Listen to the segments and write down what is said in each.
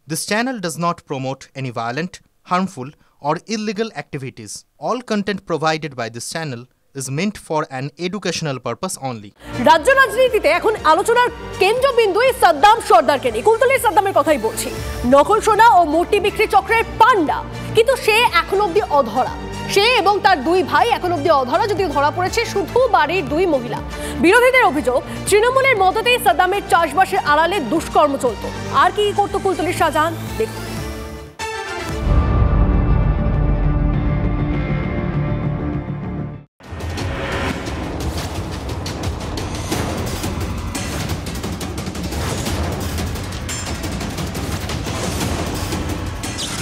This channel does not promote any violent, harmful, or illegal activities. All content provided by this channel is meant for an educational purpose only. রাজ্য রাজনীতিতে এখন আলোচনার কেন্দ্রবিন্দু সাদ্দাম সর্দারকে নিয়ে। কুলতলির সাদ্দামের কথাই বলছি। নকল সোনা ও মূর্তি বিক্রি চক্রের পান্ডা, কিন্তু সে এখন অবধি অধরা। সে এবং তার দুই ভাই এখন অবধি অধরা, যদিও ধরা পড়েছে শুধু বাড়ির দুই মহিলা। বিরোধীদের অভিযোগ, তৃণমূলের মদতেই সাদ্দামের চাষবাসের আড়ালে দুষ্কর্ম চলত। আর কি করতো কুলতলির শাহজাহান, দেখুন।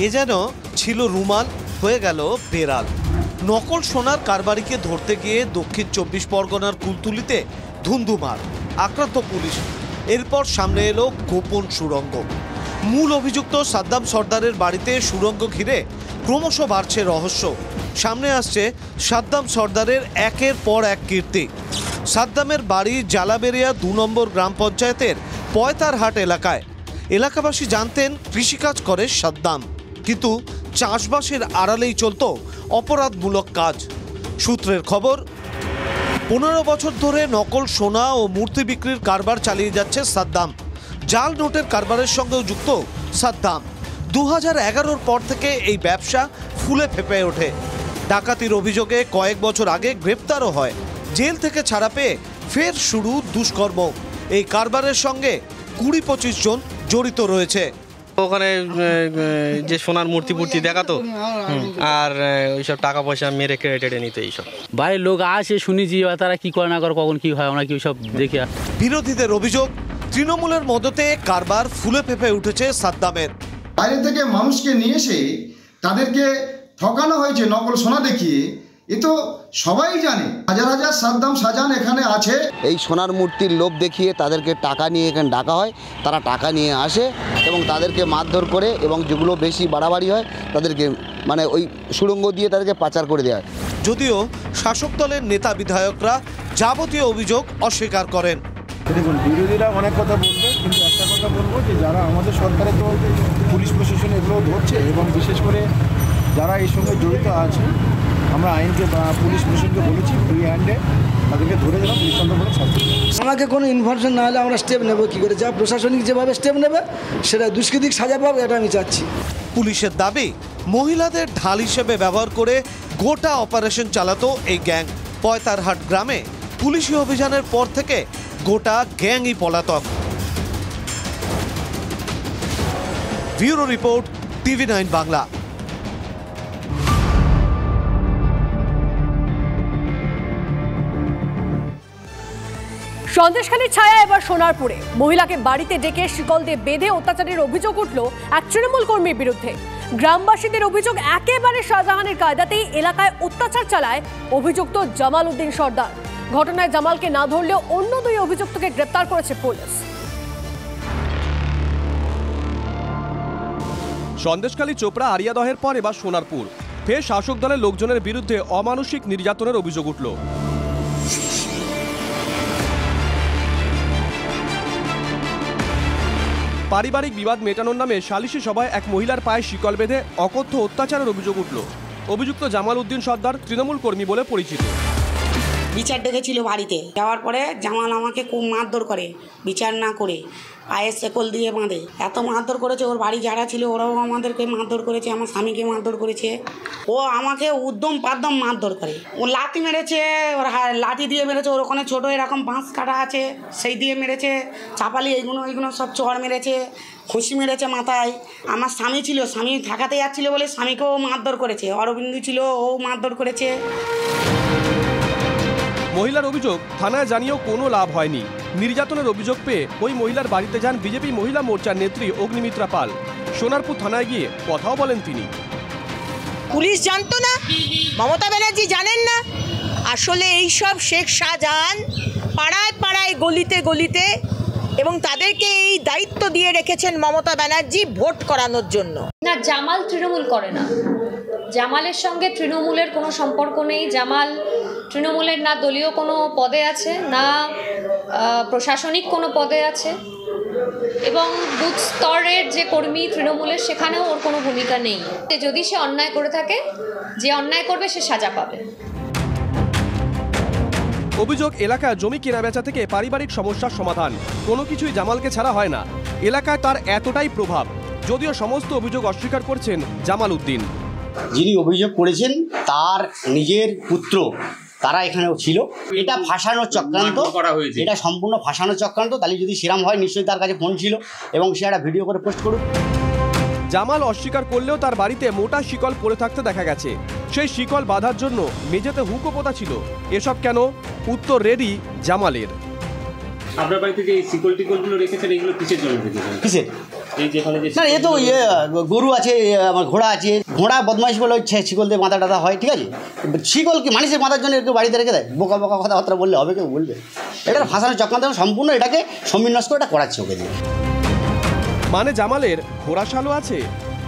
এ যেন ছিল রুমাল, হয়ে গেল বেড়াল। নকল সোনার কারবারিকে ধরতে গিয়ে দক্ষিণ 24 পরগনার কুলতলিতে ধুন্ধুমার, আক্রান্ত পুলিশ। এরপর সামনে এলো গোপন সুড়ঙ্গ। মূল অভিযুক্ত সাদ্দাম সর্দারের বাড়িতে সুড়ঙ্গ ঘিরে ক্রমশ বাড়ছে রহস্য। সামনে আসছে সাদ্দাম সর্দারের একের পর এক কীর্তি। সাদ্দামের বাড়ি জালাবেরিয়া 2 নম্বর গ্রাম পঞ্চায়েতের পয়তারহাট এলাকায়। এলাকাবাসী জানতেন কৃষিকাজ করে সাদ্দাম, কিন্তু চাষবাসের আড়ালেই চলত অপরাধমূলক কাজ। সূত্রের খবর, 15 বছর ধরে নকল সোনা ও মূর্তি বিক্রির কারবার চালিয়ে যাচ্ছে সাদ্দাম। জাল নোটের কারবারের সঙ্গেও যুক্ত সাদ্দাম। 2011-র পর থেকে এই ব্যবসা ফুলে ফেঁপে ওঠে। ডাকাতির অভিযোগে কয়েক বছর আগে গ্রেপ্তারও হয়। জেল থেকে ছাড়া পেয়ে ফের শুরু দুষ্কর্ম। এই কারবারের সঙ্গে 20-25 জন জড়িত রয়েছে। ওখানে যে সোনার মূর্তি দেখাতো, আর ওইসব টাকা পয়সা মেরে কেটে নিত। এইসব বাইরের লোক আসে, শুনেছি তারা কি করে না করে, কখন কি হয় আমরা কি সব দেখি। বিরোধীদের অভিযোগ, তৃণমূলের মদতে কারবার ফুলে ফেঁপে উঠেছে সাদ্দামের। বাইরে থেকে মানুষকে নিয়ে এসে তাদেরকে ঠকানো হয়েছে নকল সোনা দেখিয়ে। এ তো সবাই জানে, হাজার হাজার সাদ্দাম শাহজাহান এখানে আছে। এই সোনার মূর্তির লোভ দেখিয়ে তাদেরকে টাকা নিয়ে এখানে ডাকা হয়। তারা টাকা নিয়ে আসে এবং তাদেরকে মারধর করে, এবং যেগুলো বেশি বাড়াবাড়ি হয় তাদেরকে মানে ওই সুড়ঙ্গ দিয়ে তাদেরকে পাচার করে দেওয়া হয়। যদিও শাসক দলের নেতা বিধায়করা যাবতীয় অভিযোগ অস্বীকার করেন। দেখুন, বিরোধীরা অনেক কথা বলবে, কিন্তু একটা কথা বলবো যে যারা আমাদের সরকারে তো পুলিশ প্রশাসন এগুলো ধরছে, এবং বিশেষ করে যারা এই সঙ্গে জড়িত আছে, আমরা আইনকে বা পুলিশ প্রশাসনকে বলেছি ফ্রি হ্যান্ডে তাদেরকে ধরে যেন দৃষ্টান্তমূলক শাস্তি দেয়। আমাকে কোনো ইনফরমেশন না হলে আমরা স্টেপ নেব কী করে? যা প্রশাসনিক যেভাবে স্টেপ নেবে সেটা দুষ্কৃতিক সাজা পাবে, এটা আমি চাচ্ছি। পুলিশের দাবি, মহিলাদের ঢাল হিসেবে ব্যবহার করে গোটা অপারেশন চালাতো এই গ্যাং। পয়তারহাট গ্রামে পুলিশি অভিযানের পর থেকে গোটা গ্যাংই পলাতক। Bureau report, TV9 Bangla. সন্দেশখালীর ছায়া এবার সোনারপুরে। মহিলাকে বাড়িতে ডেকে শিকল দিয়ে বেঁধে অত্যাচারের অভিযোগ উঠল এক তৃণমূল কর্মীর বিরুদ্ধে। গ্রামবাসীদের অভিযোগ, একেবারে শাহজাহানের কায়দাতেই এলাকায় অত্যাচার চালায় অভিযুক্ত জামাল উদ্দিন সর্দার। ঘটনায় জামালকে না ধরলেও অন্য 2 অভিযুক্তকে গ্রেপ্তার করেছে পুলিশ। সন্দেশখালী চোপড়া আরিয়াদহের পর এবার সোনারপুর। ফের শাসক দলের লোকজনের বিরুদ্ধে অমানসিক নির্যাতনের অভিযোগ উঠল। পারিবারিক বিবাদ মেটানোর নামে সালিশি সভায় এক মহিলার পায়ে শিকল বেঁধে অকথ্য অত্যাচারের অভিযোগ উঠল। অভিযুক্ত জামাল উদ্দিন সর্দার তৃণমূল কর্মী বলে পরিচিত। বিচার ডেকেছিল বাড়িতে, যাওয়ার পরে জামাল আমাকে খুব মারধর করে, বিচার না করে পায়ের শেকল দিয়ে বাঁধে। এত মারধর করেছে, ওর বাড়ি যারা ছিল ওরাও আমাদেরকে মারধর করেছে, আমার স্বামীকে মারধর করেছে। ও আমাকে উদ্যম পাদ্যম মারধর করে। ও লাঠি মেরেছে, ওর লাঠি দিয়ে মেরেছে। ওর ওখানে ছোটো এরকম বাঁশ কাটা আছে, সেই দিয়ে মেরেছে। চাপালি এইগুলো সব চড় মেরেছে, খুশি মেরেছে মাথায়। আমার স্বামী ছিল, স্বামী থাকাতে যাচ্ছিলো বলে স্বামীকেও মারধর করেছে। অরবিন্দু ছিল, ও মারধর করেছে। মহিলার অভিযোগ, থানায় জানিয়েও কোনো লাভ হয়নি। নির্যাতনের অভিযোগ পেয়ে ওই মহিলার বাড়িতে যান বিজেপি মহিলা মোর্চার নেত্রী অগ্নিমিত্রা পাল। সোনারপুর থানায় গিয়ে কথাও বলেন তিনি। পুলিশ জানতো না, মমতা ব্যানার্জি জানেন না। আসলে এইসব শেখ শাহজাহান পাড়ায় পাড়ায় গলিতে গলিতে, এবং তাদেরকে এই দায়িত্ব দিয়ে রেখেছেন মমতা ব্যানার্জি ভোট করানোর জন্য। না, জামাল তৃণমূল করে না। জামালের সঙ্গে তৃণমূলের কোনো সম্পর্ক নেই। জামাল তৃণমূলের না দলীয় কোনো পদে আছে, না প্রশাসনিক কোনো পদে আছে, এবং বুথ স্তরের যে কর্মী তৃণমূলের সেখানেও ওর কোনো ভূমিকা নেই। যদি সে অন্যায় করে থাকে, যে অন্যায় করবে সে সাজা পাবে। অভিযোগ, এলাকায় জমি কেনাবেচা থেকে পারিবারিক সমস্যার সমাধান কোনো কিছুই জামালকে ছাড়া হয় না। এলাকায় তার এতটাই প্রভাব, যদিও সমস্ত অভিযোগ অস্বীকার করছেন জামাল উদ্দিন। যিনি অভিযোগ করেছেন তার নিজের পুত্র তারা এখানেও ছিল। এটা ফাঁসানোর চক্রান্ত করা হয়েছে, এটা সম্পূর্ণ ফাঁসানোর চক্রান্ত। তাহলে যদি সেরাম হয় নিশ্চয়ই তার কাছে ফোন ছিল এবং সে একটা ভিডিও করে পোস্ট করুক। জামাল অস্বীকার করলেও তার বাড়িতে মোটা শিকল পড়ে থাকতে দেখা গেছে। সেই শিকল বাঁধার জন্য মেঝেতে হুকও পোতা ছিল। এসব কেন? উত্তর রেডি জামালের। আপনার বাড়িতে যে শিকল টিকলগুলো রেখেছেন এগুলো কিসের জন্য রেখেছেন? কিসের? না, এ তো গরু আছে, আমার ঘোড়া আছে। ঘোড়া বদমাইশ বলে শিকল দিয়ে মাথা টাথা হয়, ঠিক আছে? শিকল কি মানুষের মাথার জন্য কেউ বাড়িতে রেখে দেয়? বোকা বোকা কথাবার্তা বললে হবে? কেউ বলবে? এটা ফাঁসানোর চক্রান্ত, সম্পূর্ণ এটাকে সমীর করে এটা করাচ্ছে ওকে দিয়ে। মানে জামালের ঘোড়া শালও আছে?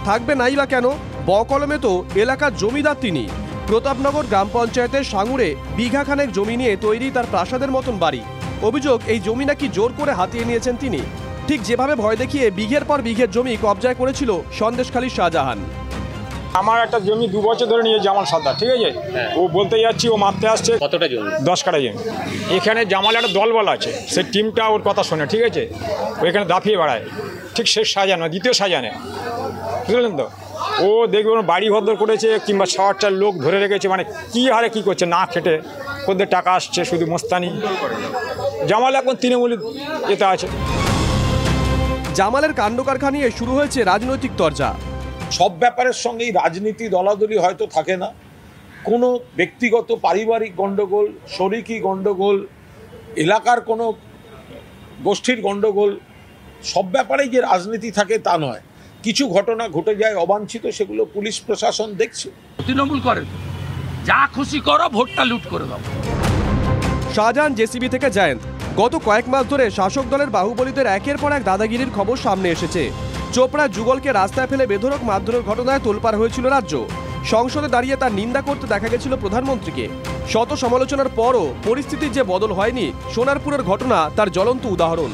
থাকবে নাই বা কেন? বকলমে তো এলাকার জমিদার তিনি। প্রতাপনগর গ্রাম পঞ্চায়েতের সাঙুরে বিঘাখানেক জমি নিয়ে তৈরি তার প্রাসাদের মতন বাড়ি। অভিযোগ, এই জমি নাকি জোর করে হাতিয়ে নিয়েছেন তিনি। ঠিক যেভাবে ভয় দেখিয়ে বিঘের পর বিঘের জমি কবজায় করেছিল সন্দেশখালীর শাহজাহান। আমার একটা জমি 2 বছর ধরে নিয়ে জামাল সর্দার, ঠিক আছে? ও বলতে যাচ্ছি, ও মারতে আসছে। কতটা জমি? 10 কাঠা জমি। এখানে জামাল একটা দলবল আছে, সেই টিমটা ওর কথা শোনে, ঠিক আছে? ও এখানে দাফিয়ে বেড়ায়, ঠিক শেষ সাজানো, দ্বিতীয় সাজানে, বুঝলেন তো? ও দেখবে ওর বাড়ি ভদ্র করেছে, কিংবা 6-8টা লোক ধরে রেখেছে। মানে কী হারে কী করছে না খেটে, ওদের টাকা আসছে শুধু মোস্তানি। জামাল এখন তৃণমূলের এতে আছে। জামালের কাণ্ডকারখানা নিয়ে শুরু হয়েছে রাজনৈতিক তরজা। সব ব্যাপারের সঙ্গেই রাজনীতি দলাদলি হয়তো থাকে না, কোনো ব্যক্তিগত পারিবারিক গণ্ডগোল, শরিকি গণ্ডগোল, এলাকার কোনো গোষ্ঠীর গণ্ডগোল, সব ব্যাপারেই যে রাজনীতি থাকে তা নয়। কিছু ঘটনা ঘটে যায় অবাঞ্ছিত, সেগুলো পুলিশ প্রশাসন দেখছে। তৃণমূল করে যা খুশি করো, ভোটটা লুট করে দাও। শাহজাহান জেসিবি থেকে জয়ন্ত। গত কয়েক মাস ধরে শাসক দলের বাহুবলীদের একের পর এক দাদাগিরির খবর সামনে এসেছে। চোপড়া যুগলকে রাস্তায় ফেলে বেধড়ক মারধরের ঘটনায় তোলপাড় হয়েছিল রাজ্য। সংসদে দাঁড়িয়ে তার নিন্দা করতে দেখা গেছিল প্রধানমন্ত্রীকে। শত সমালোচনার পরও পরিস্থিতির যে বদল হয়নি, সোনারপুরের ঘটনা তার জ্বলন্ত উদাহরণ।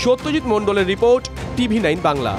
সত্যজিৎ মণ্ডলের রিপোর্ট, TV9 বাংলা।